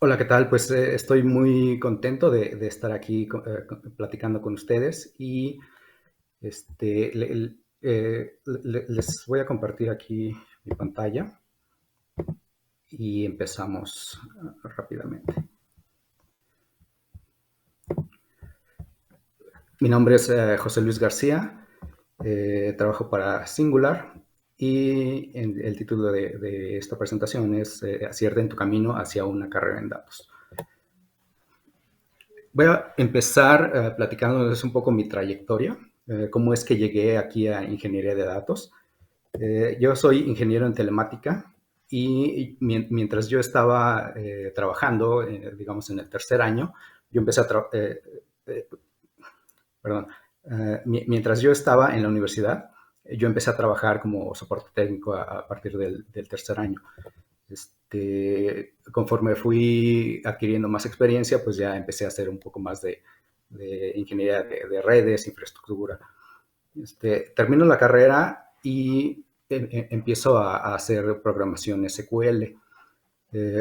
Hola, ¿qué tal? Pues estoy muy contento de estar aquí platicando con ustedes y les voy a compartir aquí mi pantalla y empezamos rápidamente. Mi nombre es José Luis García, trabajo para Singular y el título de esta presentación es Acierta en tu camino hacia una carrera en datos. Voy a empezar platicándoles un poco mi trayectoria, cómo es que llegué aquí a ingeniería de datos. Yo soy ingeniero en telemática y mientras yo estaba trabajando, digamos en el tercer año, yo empecé a eh, perdón, mientras yo estaba en la universidad, yo empecé a trabajar como soporte técnico a partir del tercer año. Conforme fui adquiriendo más experiencia, pues ya empecé a hacer un poco más de ingeniería de redes, infraestructura. Termino la carrera y empiezo a hacer programación SQL.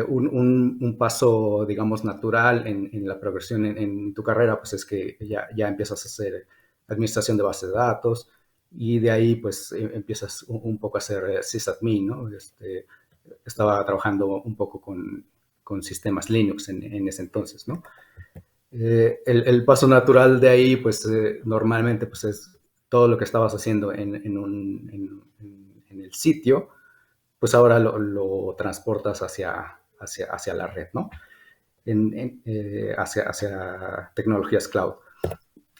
Un paso, digamos, natural en la progresión en tu carrera, pues es que ya empiezas a hacer administración de base de datos y de ahí, pues, empiezas un poco a hacer sysadmin, ¿no? Estaba trabajando un poco con sistemas Linux en ese entonces, ¿no? El paso natural de ahí, pues, normalmente, pues, es todo lo que estabas haciendo en el sitio, pues ahora lo transportas hacia la red, ¿no? Hacia tecnologías cloud.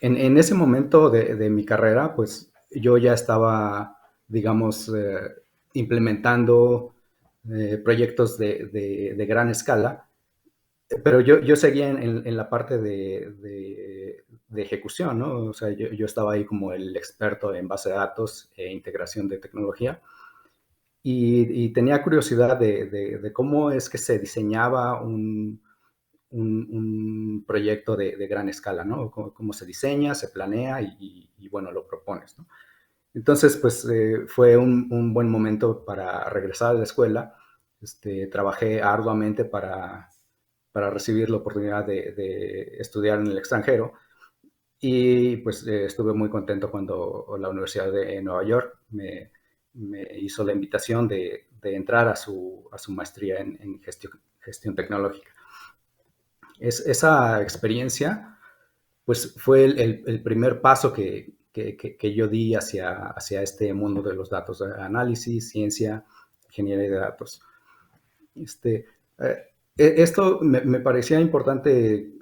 En ese momento de mi carrera, pues yo ya estaba, digamos, implementando proyectos de gran escala, pero yo seguía en la parte de ejecución, ¿no? O sea, yo estaba ahí como el experto en base de datos e integración de tecnología. Y tenía curiosidad de cómo es que se diseñaba un proyecto de gran escala, ¿no? Cómo se diseña, se planea y, bueno, lo propones, ¿no? Entonces, pues fue un buen momento para regresar a la escuela. Trabajé arduamente para recibir la oportunidad de estudiar en el extranjero y pues estuve muy contento cuando la Universidad de Nueva York me hizo la invitación de entrar a su maestría en gestión tecnológica. Esa experiencia pues fue el primer paso que yo di hacia este mundo de los datos, análisis, ciencia, ingeniería de datos. Este, Esto me parecía importante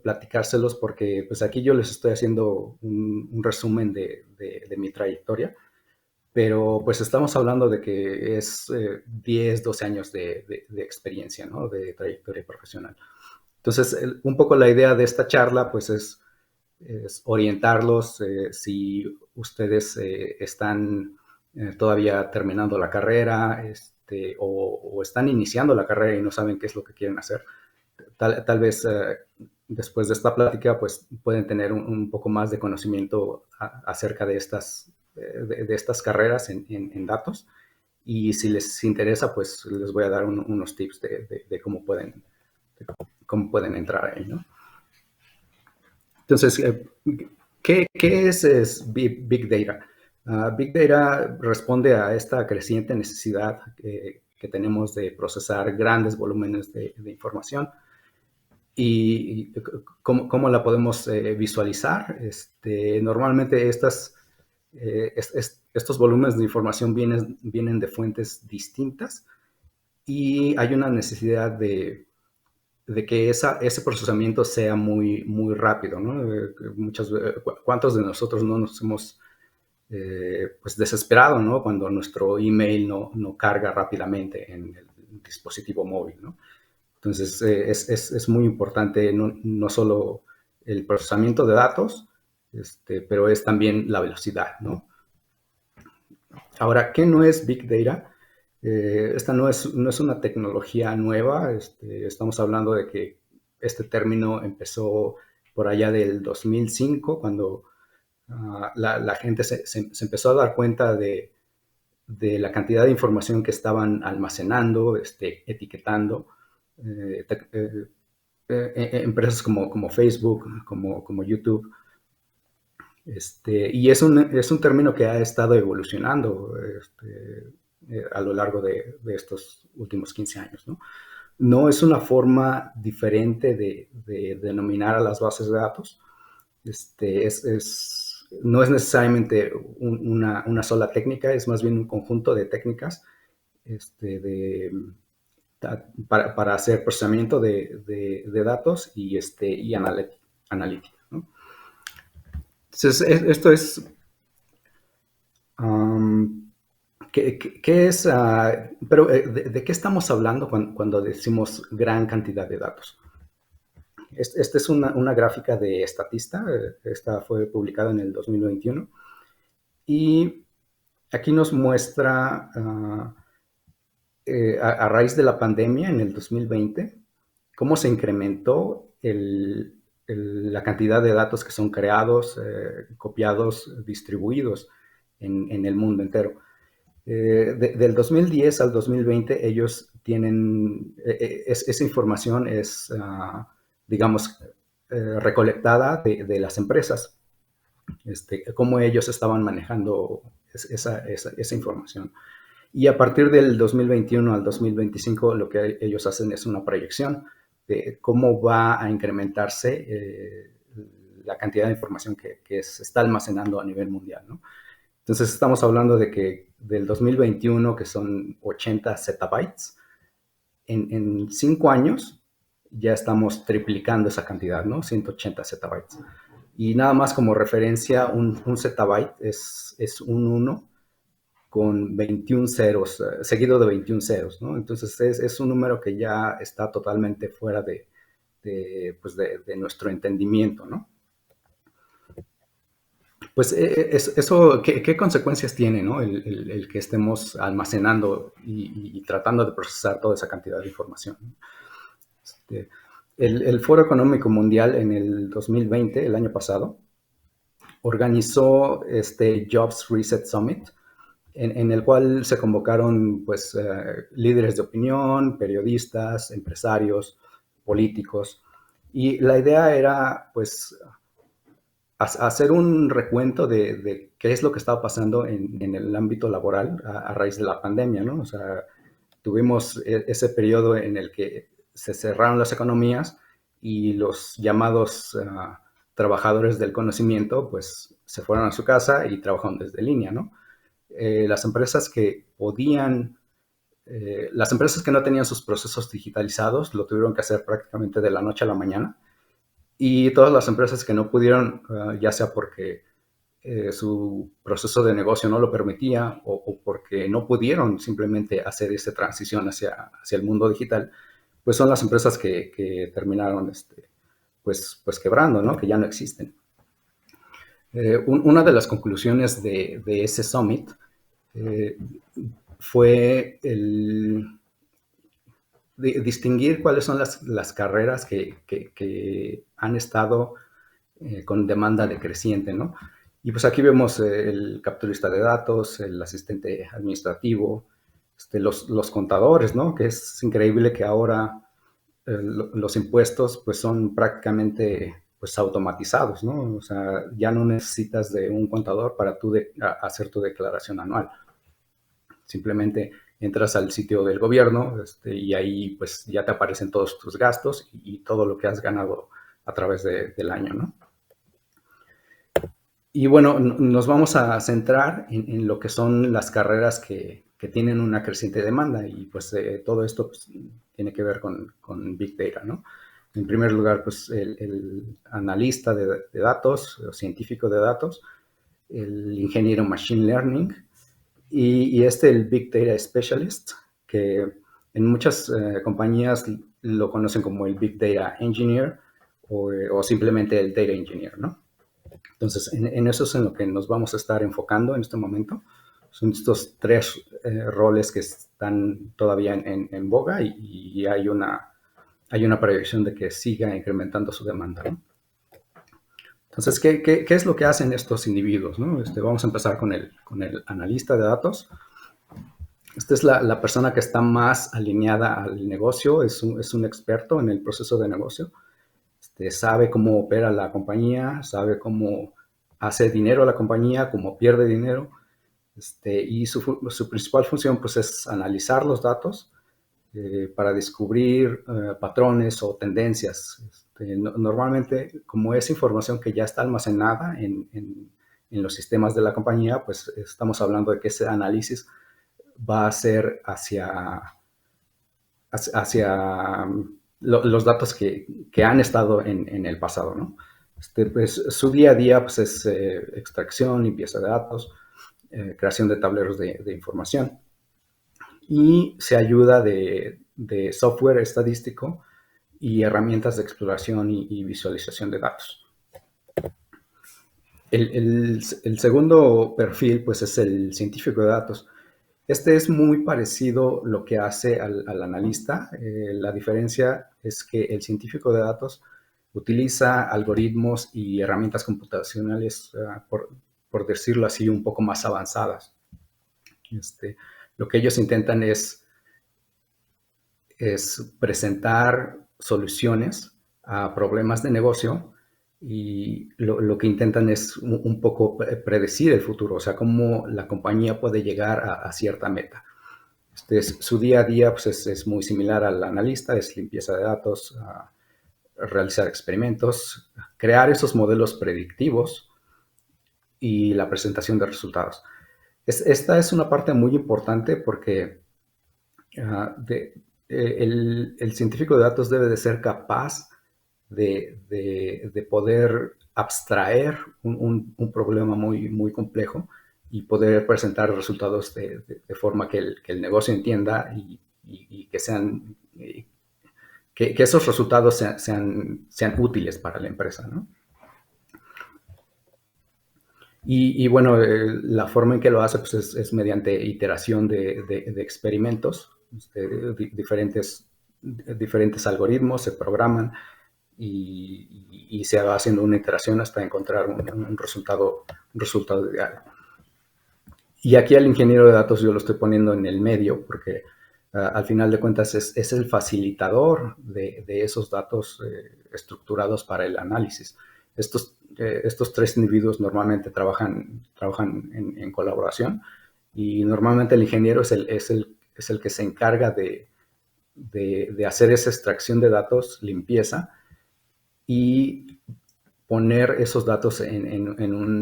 platicárselos porque pues aquí yo les estoy haciendo un resumen de mi trayectoria, pero pues estamos hablando de que es 10, 12 años de experiencia, ¿no? De trayectoria profesional. Entonces, un poco la idea de esta charla pues es orientarlos si ustedes están todavía terminando la carrera o están iniciando la carrera y no saben qué es lo que quieren hacer. Tal vez después de esta plática pues pueden tener un poco más de conocimiento acerca de estas carreras en datos y si les interesa pues les voy a dar unos tips de cómo pueden entrar ahí, ¿no? Entonces, ¿qué es Big Data? Big Data responde a esta creciente necesidad que tenemos de procesar grandes volúmenes de información y cómo la podemos visualizar. Normalmente estos volúmenes de información vienen de fuentes distintas y hay una necesidad de que ese procesamiento sea muy, muy rápido, ¿no? ¿Cuántos de nosotros no nos hemos pues desesperado, ¿no? Cuando nuestro email no carga rápidamente en el dispositivo móvil, ¿no? Entonces, es muy importante no solo el procesamiento de datos, pero es también la velocidad, ¿no? Ahora, ¿qué no es Big Data? Esta no es una tecnología nueva. Estamos hablando de que este término empezó por allá del 2005, cuando la gente se empezó a dar cuenta de la cantidad de información que estaban almacenando, etiquetando. empresas como Facebook, como YouTube. Y es un término que ha estado evolucionando a lo largo de estos últimos 15 años, ¿no? No es una forma diferente de denominar a las bases de datos. No es necesariamente una sola técnica, es más bien un conjunto de técnicas para hacer procesamiento de datos y analítica, ¿no? Entonces, esto es... Um, ¿qué es? Pero, ¿de qué estamos hablando cuando decimos gran cantidad de datos? Esta es una gráfica de Statista. Esta fue publicada en el 2021. Y aquí nos muestra, a raíz de la pandemia en el 2020, cómo se incrementó la cantidad de datos que son creados, copiados, distribuidos en el mundo entero. Del 2010 al 2020 ellos tienen, esa información es, digamos, recolectada de las empresas, cómo ellos estaban manejando esa información. Y a partir del 2021 al 2025 lo que ellos hacen es una proyección de cómo va a incrementarse la cantidad de información que se está almacenando a nivel mundial, ¿no? Entonces estamos hablando de que del 2021, que son 80 zettabytes, en 5 años ya estamos triplicando esa cantidad, ¿no? 180 zettabytes. Y nada más como referencia, un zettabyte es un 1 con 21 ceros, seguido de 21 ceros, ¿no? Entonces es un número que ya está totalmente fuera de nuestro entendimiento, ¿no? Pues eso, ¿qué consecuencias tiene, ¿no? El que estemos almacenando y tratando de procesar toda esa cantidad de información. Este, el Foro Económico Mundial en el 2020, el año pasado, organizó este Jobs Reset Summit, en el cual se convocaron pues, líderes de opinión, periodistas, empresarios, políticos, y la idea era pues hacer un recuento de qué es lo que estaba pasando en el ámbito laboral a raíz de la pandemia, ¿no? O sea, tuvimos ese periodo en el que se cerraron las economías y los llamados trabajadores del conocimiento, pues se fueron a su casa y trabajaron desde línea, ¿no? Las empresas que podían, las empresas que no tenían sus procesos digitalizados lo tuvieron que hacer prácticamente de la noche a la mañana. Y todas las empresas que no pudieron, ya sea porque su proceso de negocio no lo permitía o porque no pudieron simplemente hacer esa transición hacia el mundo digital, pues son las empresas que terminaron pues quebrando, ¿no? Que ya no existen. Una de las conclusiones de ese summit fue distinguir cuáles son las carreras que han estado con demanda decreciente, ¿no? Y pues aquí vemos el capturista de datos, el asistente administrativo, los contadores, ¿no? Que es increíble que ahora los impuestos pues son prácticamente pues automatizados, ¿no? O sea, ya no necesitas de un contador para hacer tu declaración anual. Simplemente entras al sitio del gobierno y ahí pues ya te aparecen todos tus gastos y todo lo que has ganado a través del año, ¿no? Y bueno, nos vamos a centrar en lo que son las carreras que tienen una creciente demanda y pues todo esto pues, tiene que ver con Big Data, ¿no? En primer lugar, pues el analista de datos, o científico de datos, el ingeniero Machine Learning y el Big Data Specialist, que en muchas compañías lo conocen como el Big Data Engineer o simplemente el Data Engineer, ¿no? Entonces, en eso es en lo que nos vamos a estar enfocando en este momento. Son estos tres roles que están todavía en boga y hay una proyección de que siga incrementando su demanda, ¿no? Entonces, ¿qué es lo que hacen estos individuos, ¿no? Vamos a empezar con el analista de datos. Esta es la persona que está más alineada al negocio, es un experto en el proceso de negocio. Sabe cómo opera la compañía, sabe cómo hace dinero la compañía, cómo pierde dinero. Y su principal función pues, es analizar los datos para descubrir patrones o tendencias. Normalmente, como es información que ya está almacenada en los sistemas de la compañía, pues estamos hablando de que ese análisis va a ser hacia los datos que han estado en el pasado, ¿no? Pues, su día a día pues, es extracción, limpieza de datos, creación de tableros de información y se ayuda de software estadístico y herramientas de exploración y visualización de datos. El segundo perfil pues, es el científico de datos. Este es muy parecido lo que hace al analista. La diferencia es que el científico de datos utiliza algoritmos y herramientas computacionales, por decirlo así, un poco más avanzadas. Lo que ellos intentan es presentar soluciones a problemas de negocio y lo que intentan es un poco predecir el futuro, o sea, cómo la compañía puede llegar a cierta meta. Su día a día pues, es muy similar al analista, es limpieza de datos, realizar experimentos, crear esos modelos predictivos y la presentación de resultados. Esta es una parte muy importante porque el científico de datos debe de ser capaz de poder abstraer un problema muy complejo y poder presentar resultados de forma que el negocio entienda y que sean que esos resultados sean útiles para la empresa, ¿no? Bueno, la forma en que lo hace pues, es mediante iteración de experimentos, diferentes algoritmos se programan y se va haciendo una iteración hasta encontrar un resultado ideal. Y aquí al ingeniero de datos yo lo estoy poniendo en el medio porque al final de cuentas es el facilitador de esos datos estructurados para el análisis. Estos tres individuos normalmente trabajan en colaboración y normalmente el ingeniero es el que se encarga de hacer esa extracción de datos, limpieza y poner esos datos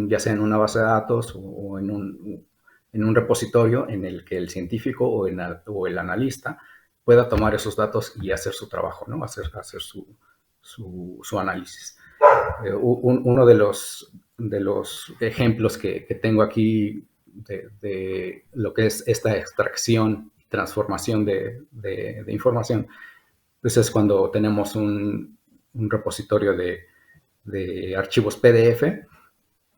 ya sea en una base de datos o en un repositorio en el que el científico o el analista pueda tomar esos datos y hacer su trabajo, ¿no? Hacer su análisis. Uno de los ejemplos que tengo aquí de lo que es esta extracción y transformación de información, pues es cuando tenemos un repositorio de archivos PDF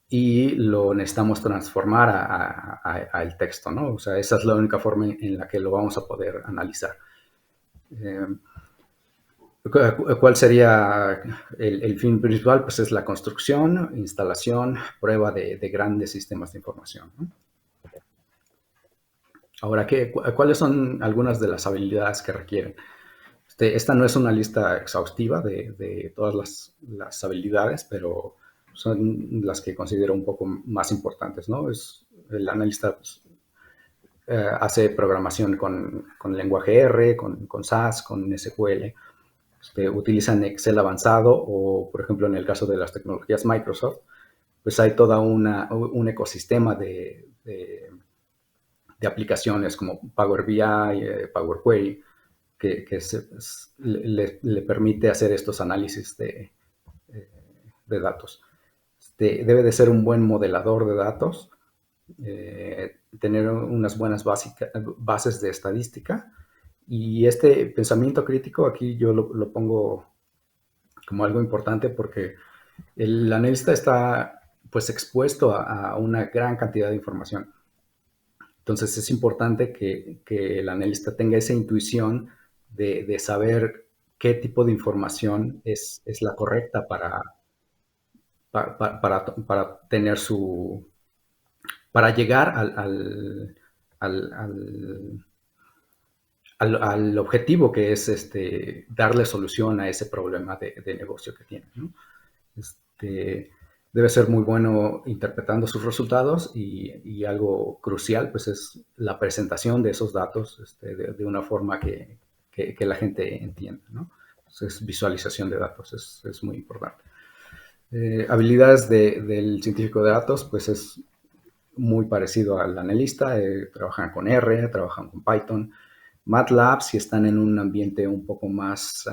y lo necesitamos transformar al texto, ¿no? O sea, esa es la única forma en la que lo vamos a poder analizar. ¿Cuál sería el fin principal? Pues es la construcción, instalación, prueba de grandes sistemas de información, ¿no? Ahora, ¿cuáles son algunas de las habilidades que requieren? Esta no es una lista exhaustiva de todas las habilidades, pero son las que considero un poco más importantes, ¿no? El analista pues, hace programación con lenguaje R, con SAS, con SQL. Utilizan Excel avanzado o, por ejemplo, en el caso de las tecnologías Microsoft, pues hay todo un ecosistema de aplicaciones como Power BI, Power Query, que le permite hacer estos análisis de datos. Debe de ser un buen modelador de datos, tener unas buenas bases de estadística y este pensamiento crítico aquí yo lo pongo como algo importante porque el analista está pues expuesto a una gran cantidad de información. Entonces es importante que el analista tenga esa intuición de saber qué tipo de información es la correcta para tener para llegar al al objetivo que es darle solución a ese problema de negocio que tienen, ¿no? Este, debe ser muy bueno interpretando sus resultados y algo crucial pues es la presentación de esos datos de una forma que la gente entienda, ¿no? Entonces, visualización de datos es muy importante. Habilidades del científico de datos pues es muy parecido al analista, trabajan con R, trabajan con Python, MATLAB si están en un ambiente un poco más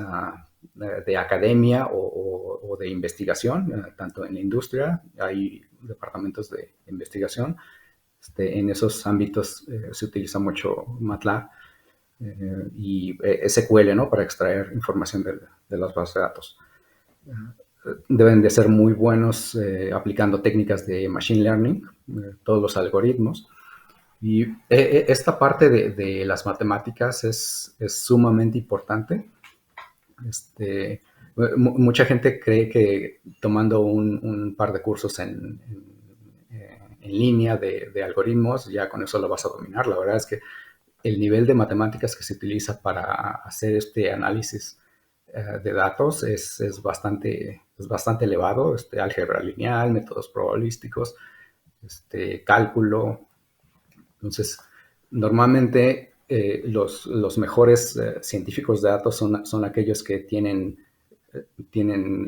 de academia o de investigación, tanto en la industria, hay departamentos de investigación. En esos ámbitos se utiliza mucho MATLAB y SQL, ¿no? Para extraer información de las bases de datos. Deben de ser muy buenos aplicando técnicas de Machine Learning, todos los algoritmos. Y esta parte de las matemáticas es sumamente importante. Mucha gente cree que tomando un par de cursos en línea de algoritmos, ya con eso lo vas a dominar. La verdad es que el nivel de matemáticas que se utiliza para hacer este análisis de datos es bastante elevado. Álgebra lineal, métodos probabilísticos, cálculo. Entonces, normalmente los mejores científicos de datos son aquellos que tienen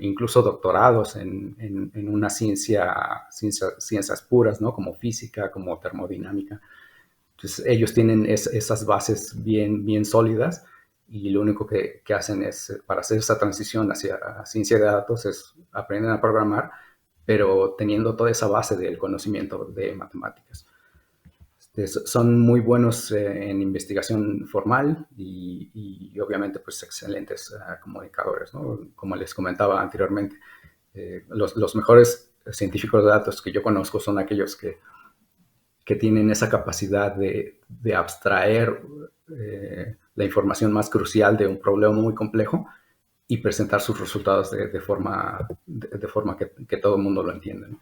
incluso doctorados en una ciencias puras, ¿no? Como física, como termodinámica. Entonces, ellos tienen esas bases bien sólidas y lo único que hacen es, para hacer esa transición hacia ciencia de datos, es aprender a programar, pero teniendo toda esa base del conocimiento de matemáticas. Son muy buenos en investigación formal y obviamente pues excelentes comunicadores, ¿no? Como les comentaba anteriormente, los mejores científicos de datos que yo conozco son aquellos que tienen esa capacidad de abstraer la información más crucial de un problema muy complejo y presentar sus resultados de forma que todo el mundo lo entienda, ¿no?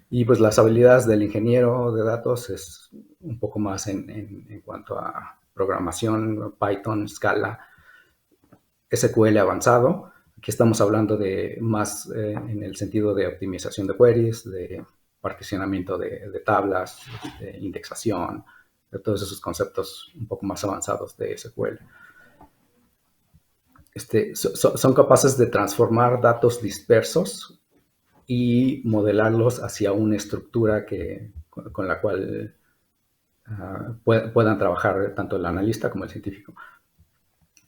Y pues las habilidades del ingeniero de datos es un poco más en cuanto a programación, Python, Scala, SQL avanzado. Aquí estamos hablando de más en el sentido de optimización de queries, de particionamiento de tablas, de indexación, de todos esos conceptos un poco más avanzados de SQL. Son capaces de transformar datos dispersos y modelarlos hacia una estructura con la cual puedan trabajar tanto el analista como el científico.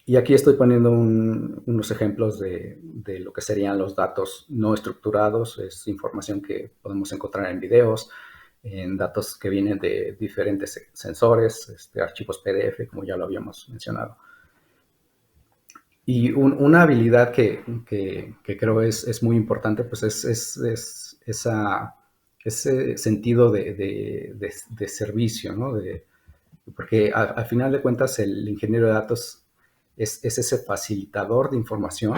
Y aquí estoy poniendo unos ejemplos de lo que serían los datos no estructurados. Es información que podemos encontrar en videos, en datos que vienen de diferentes sensores, archivos PDF, como ya lo habíamos mencionado. Y una habilidad que creo es muy importante, pues es ese sentido de servicio, ¿no? Porque al final de cuentas el ingeniero de datos es ese facilitador de información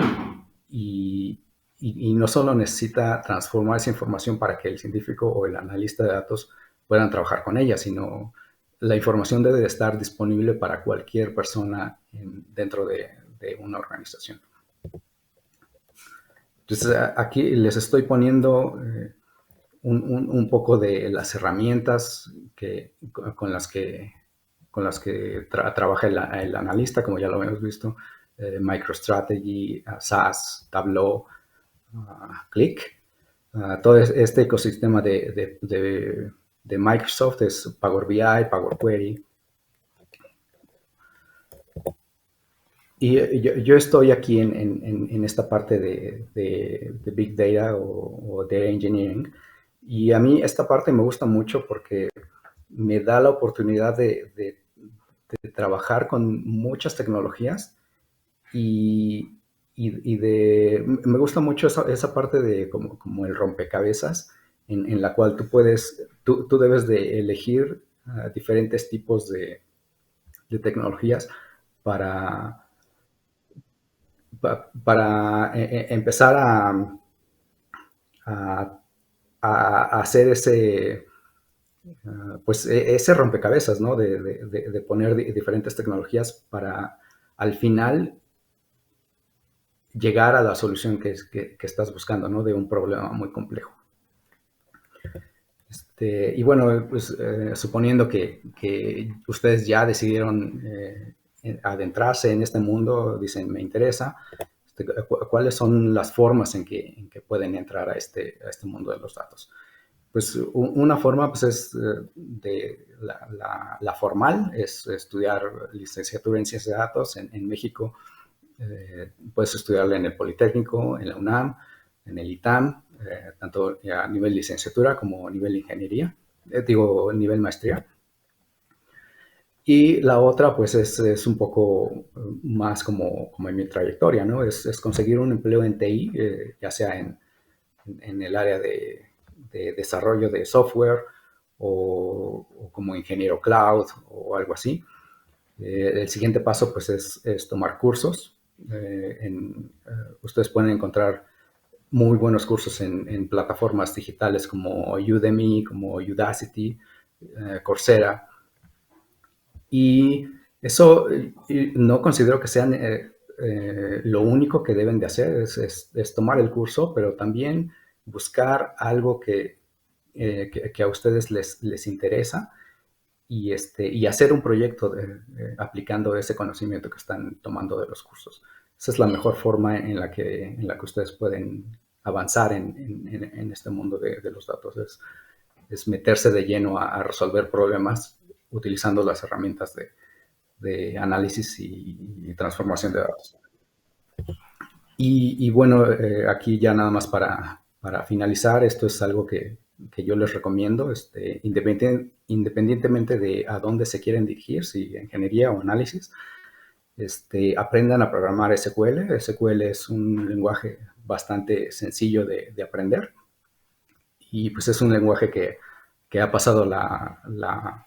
y no solo necesita transformar esa información para que el científico o el analista de datos puedan trabajar con ella, sino la información debe de estar disponible para cualquier persona dentro de una organización. Entonces, aquí les estoy poniendo un poco de las herramientas con las que trabaja el analista, como ya lo hemos visto, MicroStrategy, SAS, Tableau, Qlik. Todo este ecosistema de Microsoft es Power BI, Power Query. Y yo estoy aquí en esta parte de Big Data o Data Engineering. Y a mí esta parte me gusta mucho porque me da la oportunidad de trabajar con muchas tecnologías me gusta mucho esa parte de como el rompecabezas en la cual tú debes de elegir diferentes tipos de tecnologías para, para empezar a hacer pues ese rompecabezas, ¿no? De poner diferentes tecnologías para al final llegar a la solución que estás buscando, ¿no? De un problema muy complejo. Y bueno, pues suponiendo que ustedes ya decidieron adentrarse en este mundo, dicen, me interesa, ¿cuáles son las formas en que pueden entrar a este mundo de los datos? Pues una forma pues, es de la formal, es estudiar licenciatura en ciencias de datos en México. Puedes estudiarla en el Politécnico, en la UNAM, en el ITAM, tanto a nivel licenciatura como a nivel ingeniería, digo, nivel maestría. Y la otra, pues, es un poco más como en mi trayectoria, ¿no? Es conseguir un empleo en TI, ya sea en el área de desarrollo de software o como ingeniero cloud o algo así. El siguiente paso, pues, es tomar cursos. Ustedes pueden encontrar muy buenos cursos en plataformas digitales como Udemy, como Udacity, Coursera. Y eso no considero que sean lo único que deben de hacer, es tomar el curso, pero también buscar algo que a ustedes les interesa y hacer un proyecto aplicando ese conocimiento que están tomando de los cursos. Esa es la mejor forma en la que ustedes pueden avanzar en este mundo de los datos. Es meterse de lleno a resolver problemas utilizando las herramientas de análisis y transformación de datos. Y bueno, aquí ya nada más para finalizar, esto es algo que yo les recomiendo, independientemente de a dónde se quieren dirigir, si ingeniería o análisis, aprendan a programar SQL. SQL es un lenguaje bastante sencillo de aprender y pues es un lenguaje que ha pasado la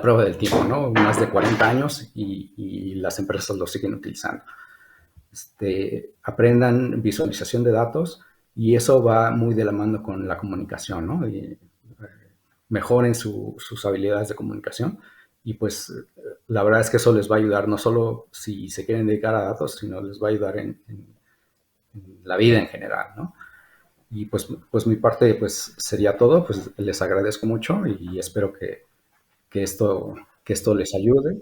prueba del tiempo, ¿no? Más de 40 años y las empresas lo siguen utilizando. Aprendan visualización de datos y eso va muy de la mano con la comunicación, ¿no? Y mejoren sus habilidades de comunicación y pues la verdad es que eso les va a ayudar no solo si se quieren dedicar a datos, sino les va a ayudar en la vida en general, ¿no? Y pues mi parte pues sería todo, pues les agradezco mucho y espero que esto les ayude.